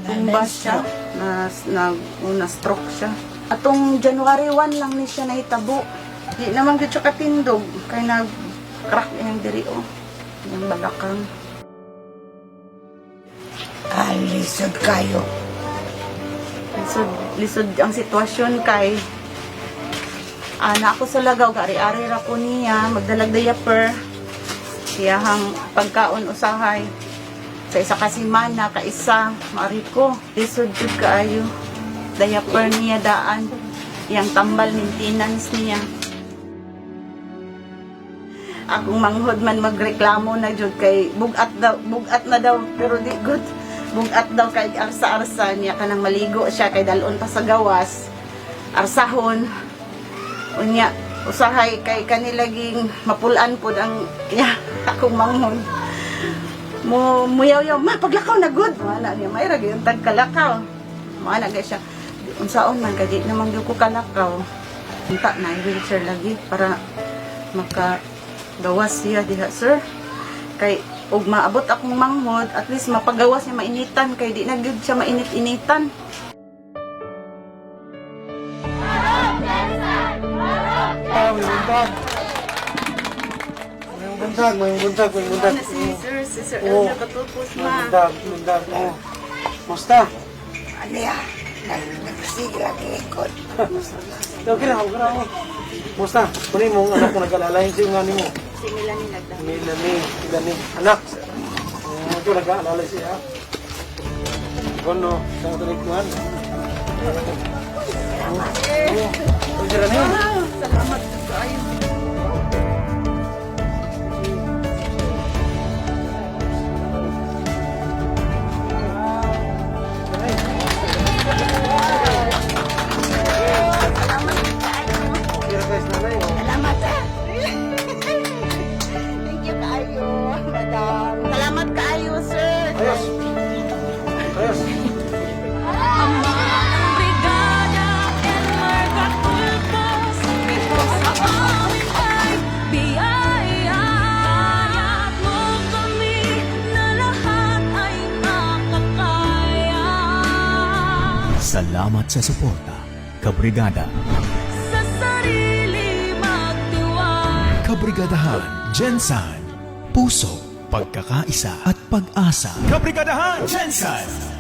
natumba siya, na stroke siya. Atong January 1 lang ni siya nahitabo. Di naman gid siya katindog kay nag-crack yung diri o. Yung balakang. Lisod kayo. Lisod ang sitwasyon kay na ako sa lagaw, ari-ari ra ko niya, magdalag diaper. Siyahang pagkaon usahay. Sa isa ka semana, kaisa, maari ko. Lisod jud kaayo. Diaper niya daan. Yang tambal maintenance niya. Akong manghod man magreklamo na jud kay bugat na daw pero di good. Bugat daw kay arsa-arsa niya kanang maligo siya kay dalon pa sa gawas. Arsahon. Unya usahay kay kanilaging mapulan pod ang akong manghod. Muyaw-yaw, ma, paglakaw na good. Mana niya, may ragi yung tagkalakaw. Mana gaya siya, unsaon man, kaya di naman yung ko kalakaw. Punta na, i-wheelchair lagi para makagawas siya diha, sir. Kay, ug maabot akong manghod, at least mapagawas niya mainitan, kay di na good siya mainit-initan. May buntag. Si Sir Elmer katupos ma. Buntag. Musta? Ano yan? Nagsigil ang likod. Okay na. Musta? Kunin mo ang anak ko nag-alalahin siya nga mo. Si Melanie nagdang. Milani. Anak. Ito nag-aalalay siya. Kono, sa talikman. Salamat kayo. Salamat, sir. Thank you kayo, madam. Salamat kayo, sir. Ayos. Salamat sa suporta, Kabrigada. Sa sarili magtiwala. Kabrigadahan, Jensan, puso, pagkakaisa at pag-asa. Kabrigadahan, Jensan!